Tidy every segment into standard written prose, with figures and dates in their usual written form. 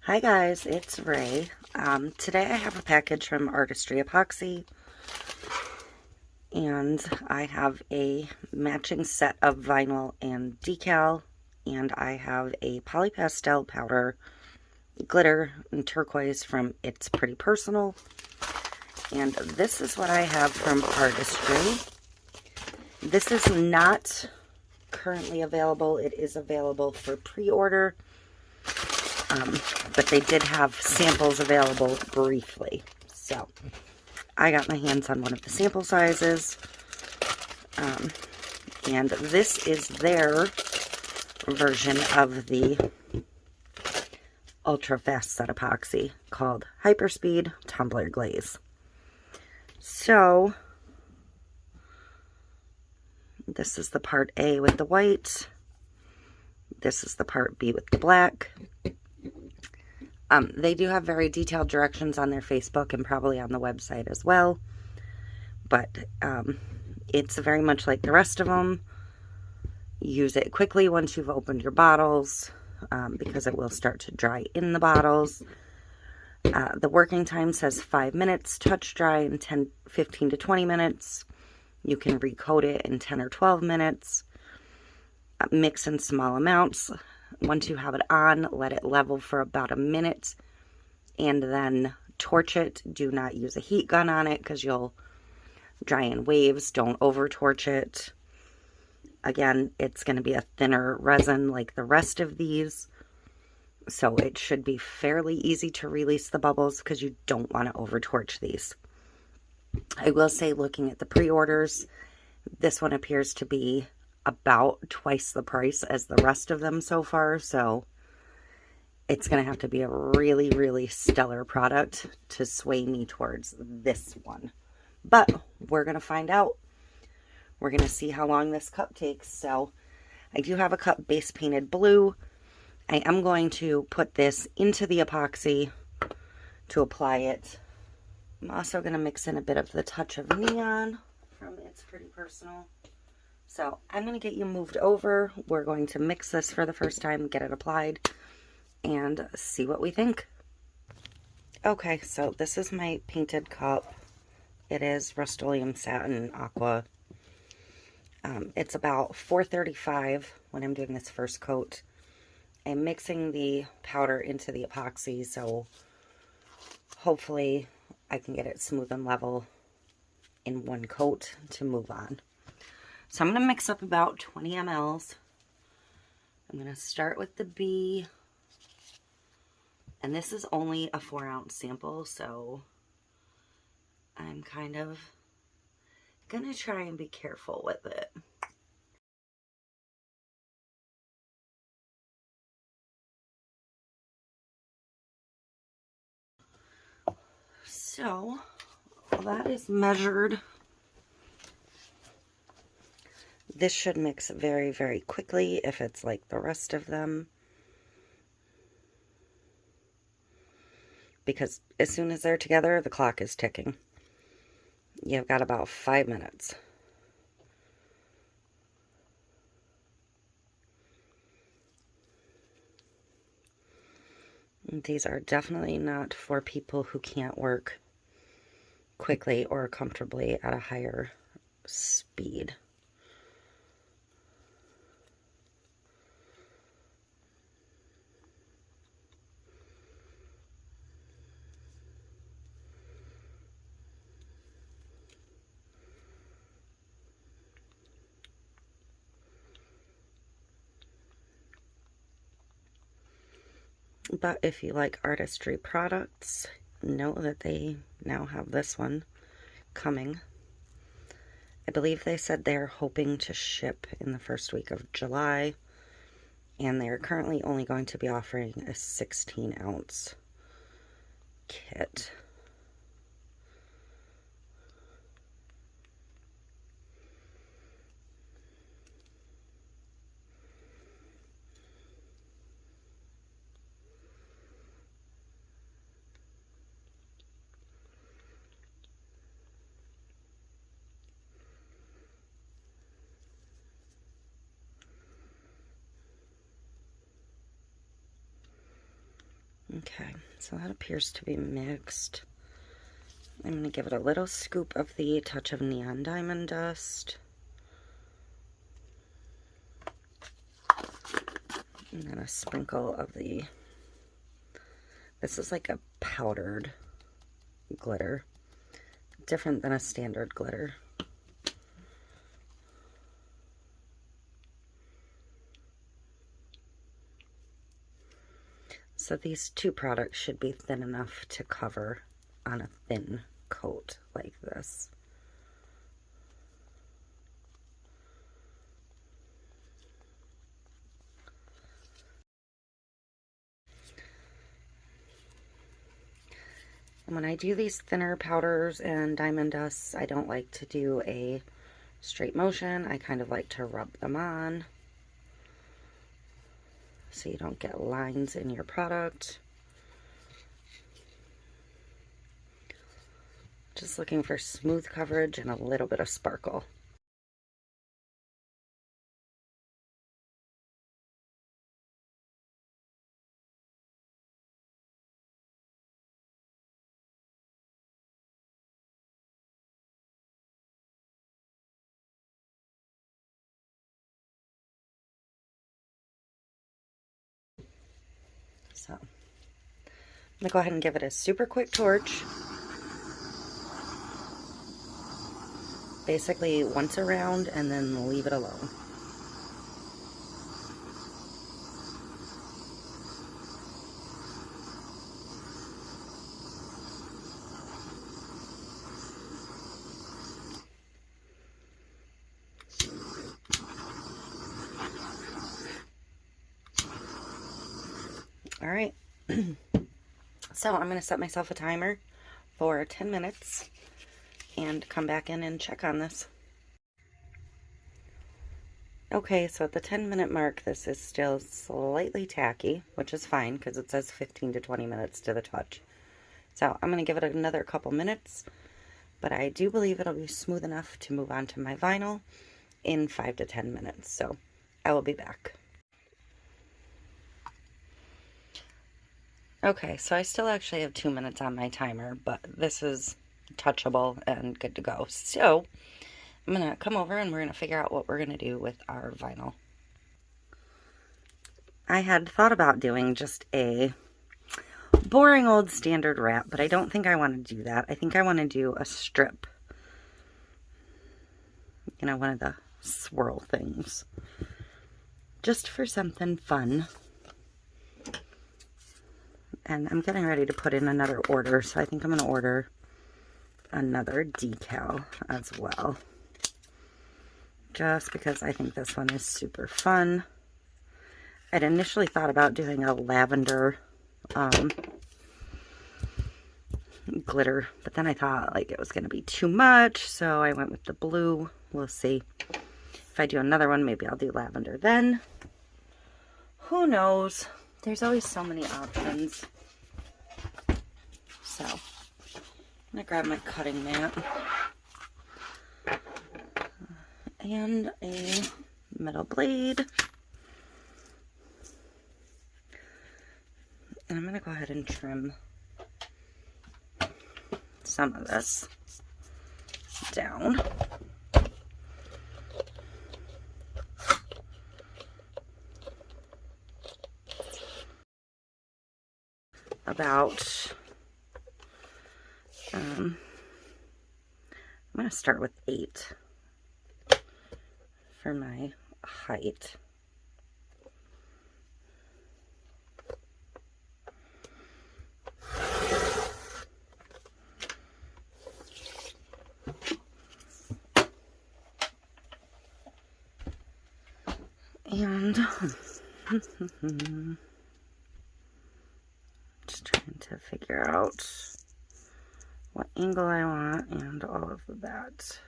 Hi guys, it's Ray. Today I have a package from Artistry Epoxy, and I have a matching set of vinyl and decal, and I have a polypastel powder, glitter, and turquoise from It's Pretty Personal, and this is what I have from Artistry. This is not currently available. It is available for pre-order. But they did have samples available briefly. So I got my hands on one of the sample sizes. And this is their version of the ultra fast set epoxy called HyperSpeed Tumbler Glaze. So this is the part A with the white. This is the part B with the black. They do have very detailed directions on their Facebook and probably on the website as well. But it's very much like the rest of them. Use it quickly once you've opened your bottles because it will start to dry in the bottles. The working time says 5 minutes, touch dry in 15 to 20 minutes. You can recoat it in 10 or 12 minutes. Mix in small amounts. Once you have it on, let it level for about a minute and then torch it. Do not use a heat gun on it because you'll dry in waves. Don't over torch it. Again, it's going to be a thinner resin like the rest of these, so it should be fairly easy to release the bubbles because you don't want to over torch these. I will say, looking at the pre-orders, this one appears to be about twice the price as the rest of them so far, so it's going to have to be a really, really stellar product to sway me towards this one. But we're going to find out. We're going to see how long this cup takes. So I do have a cup base painted blue. I am going to put this into the epoxy to apply it. I'm also going to mix in a bit of the touch of neon from It's Pretty Personal. So I'm going to get you moved over. We're going to mix this for the first time, get it applied, and see what we think. Okay, so this is my painted cup. It is Rust-Oleum Satin Aqua. It's about 435 when I'm doing this first coat. I'm mixing the powder into the epoxy, so hopefully I can get it smooth and level in one coat to move on. So I'm going to mix up about 20 mLs. I'm going to start with the B. And this is only a 4-ounce sample, so I'm kind of going to try and be careful with it. So that is measured. This should mix very, very quickly if it's like the rest of them. Because as soon as they're together, the clock is ticking. You've got about 5 minutes. These are definitely not for people who can't work quickly or comfortably at a higher speed. But if you like Artistry products, know that they now have this one coming. I believe they said they're hoping to ship in the first week of July, and they're currently only going to be offering a 16-ounce kit. Okay, so that appears to be mixed. I'm going to give it a little scoop of the touch of neon diamond dust. And then a sprinkle of the, this is like a powdered glitter, different than a standard glitter. So these two products should be thin enough to cover on a thin coat like this. And when I do these thinner powders and diamond dusts, I don't like to do a straight motion. I kind of like to rub them on so you don't get lines in your product. Just looking for smooth coverage and a little bit of sparkle. So, I'm going to go ahead and give it a super quick torch. Basically once around and then leave it alone. All right. So I'm going to set myself a timer for 10 minutes and come back in and check on this. Okay, so at the 10-minute mark, this is still slightly tacky, which is fine because it says 15 to 20 minutes to the touch. So I'm going to give it another couple minutes, but I do believe it'll be smooth enough to move on to my vinyl in 5 to 10 minutes. So I will be back. Okay, so I still actually have 2 minutes on my timer, but this is touchable and good to go. So I'm going to come over and we're going to figure out what we're going to do with our vinyl. I had thought about doing just a boring old standard wrap, but I don't think I want to do that. I think I want to do a strip. You know, one of the swirl things. Just for something fun. And I'm getting ready to put in another order, so I think I'm going to order another decal as well. Just because I think this one is super fun. I'd initially thought about doing a lavender glitter, but then I thought like it was going to be too much, so I went with the blue. We'll see. If I do another one, maybe I'll do lavender then. Who knows? There's always so many options. So, I'm going to grab my cutting mat and a metal blade. And I'm going to go ahead and trim some of this down. About, I'm going to start with 8 for my height. And just trying to figure out what angle I want and all of that.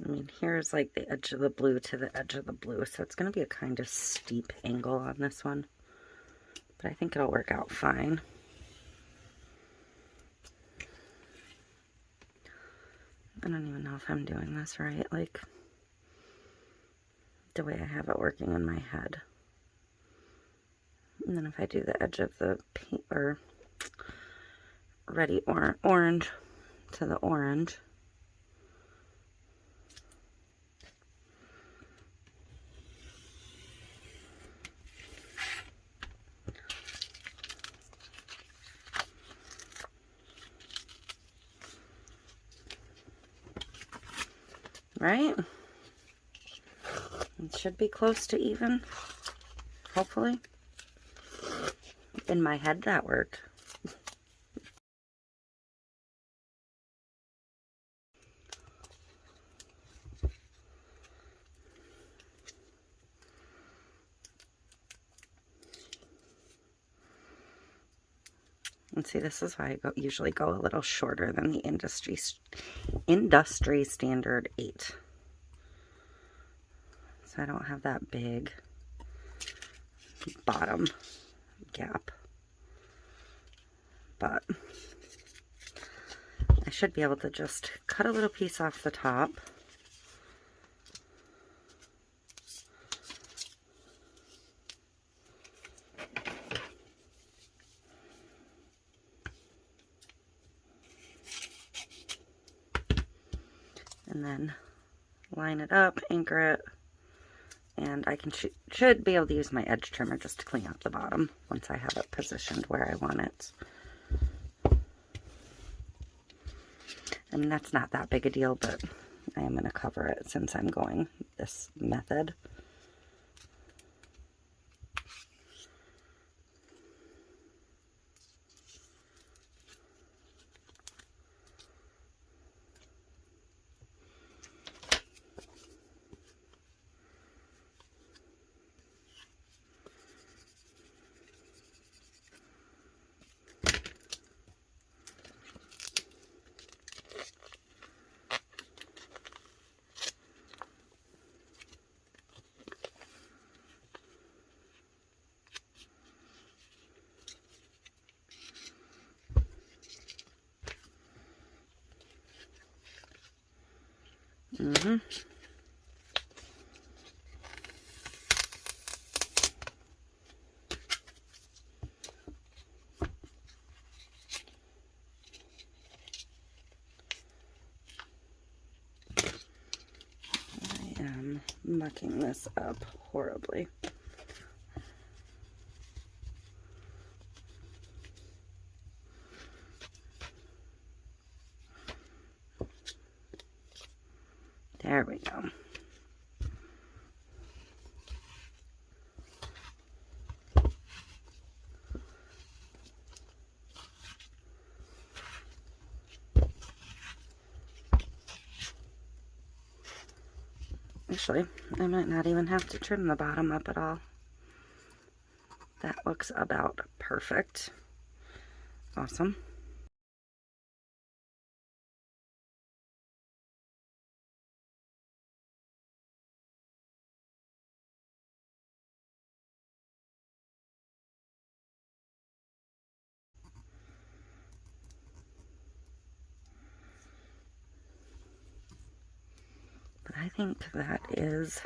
I mean, here's like the edge of the blue to the edge of the blue, so it's going to be a kind of steep angle on this one, but I think it'll work out fine. I don't even know if I'm doing this right, like the way I have it working in my head. And then if I do the edge of the pink or ready orange to the orange, right? It should be close to even, hopefully. In my head, that worked. And see, this is why I usually go a little shorter than the industry standard 8. So I don't have that big bottom gap. But I should be able to just cut a little piece off the top. And then line it up, anchor it, and I can should be able to use my edge trimmer just to clean up the bottom once I have it positioned where I want it. I mean, that's not that big a deal, but I am going to cover it since I'm going this method. I am mucking this up horribly. There we go. Actually, I might not even have to trim the bottom up at all. That looks about perfect. Awesome. But I think that is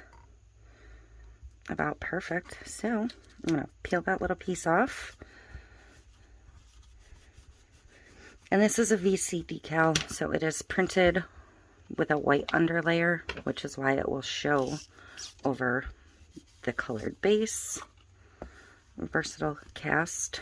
about perfect. So I'm going to peel that little piece off. And this is a VC decal, so it is printed with a white underlayer, which is why it will show over the colored base. Versatile cast.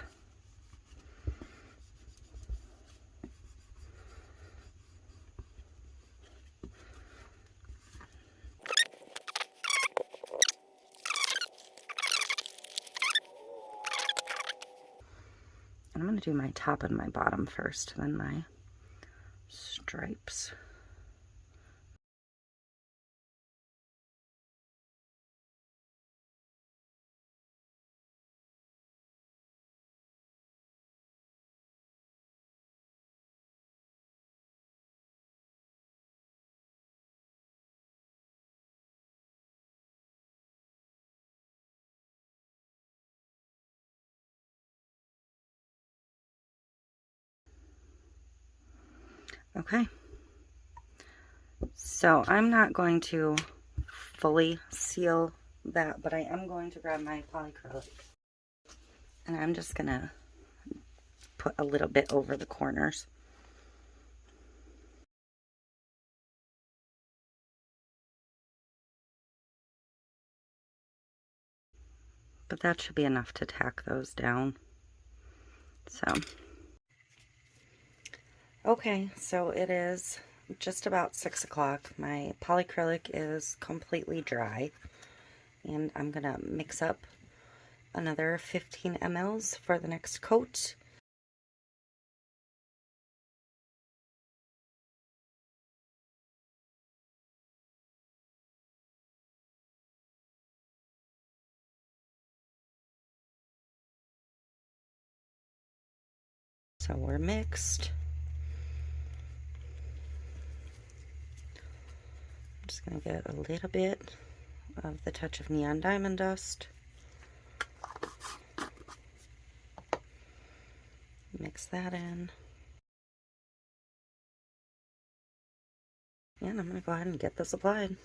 I'm going to do my top and my bottom first, then my stripes. Okay. So I'm not going to fully seal that, but I am going to grab my polyacrylic and I'm just gonna put a little bit over the corners. But that should be enough to tack those down. So, okay, so it is just about 6 o'clock. My polyacrylic is completely dry, and I'm gonna mix up another 15 mLs for the next coat. So we're mixed. I'm just gonna get a little bit of the touch of neon diamond dust. Mix that in. And I'm gonna go ahead and get this applied.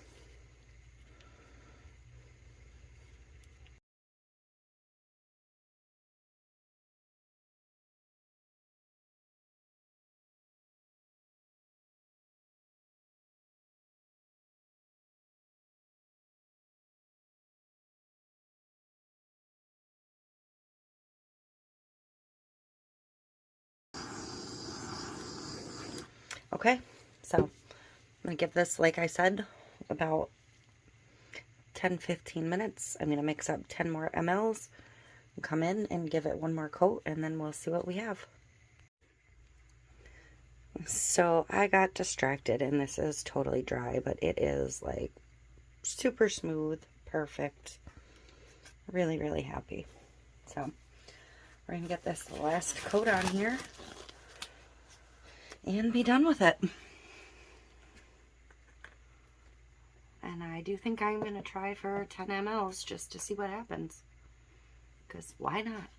Okay, so I'm gonna give this, like I said, about 10-15 minutes. I'm gonna mix up 10 more mLs, come in and give it one more coat, and then we'll see what we have. So I got distracted, and this is totally dry, but it is like super smooth, perfect. Really, really happy. So we're gonna get this last coat on here and be done with it. And I do think I'm gonna try for 10 mLs just to see what happens, because why not?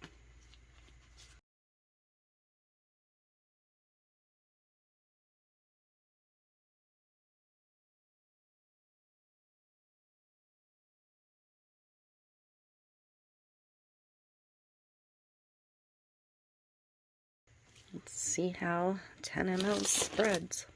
Let's see how 10 mL spreads.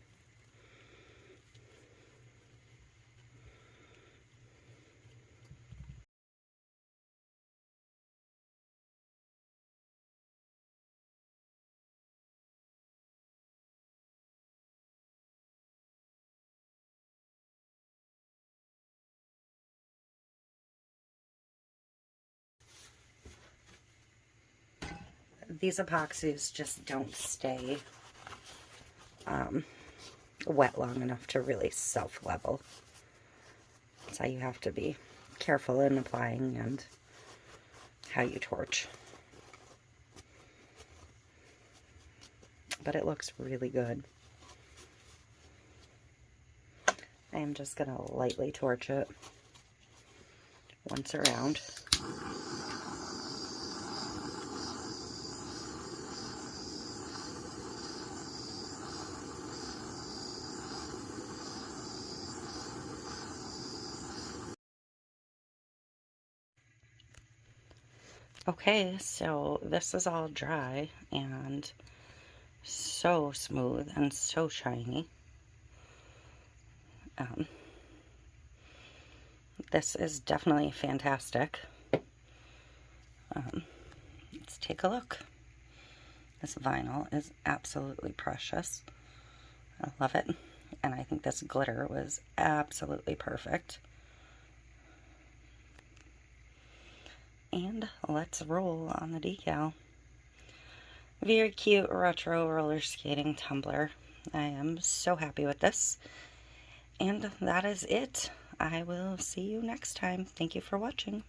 These epoxies just don't stay wet long enough to really self-level. So you have to be careful in applying and how you torch. But it looks really good. I am just going to lightly torch it once around. Okay, so this is all dry and so smooth and so shiny. This is definitely fantastic. Let's take a look. This vinyl is absolutely precious. I love it. And I think this glitter was absolutely perfect. And let's roll on the decal. Very cute retro roller skating tumbler. I am so happy with this. And that is it. I will see you next time. Thank you for watching.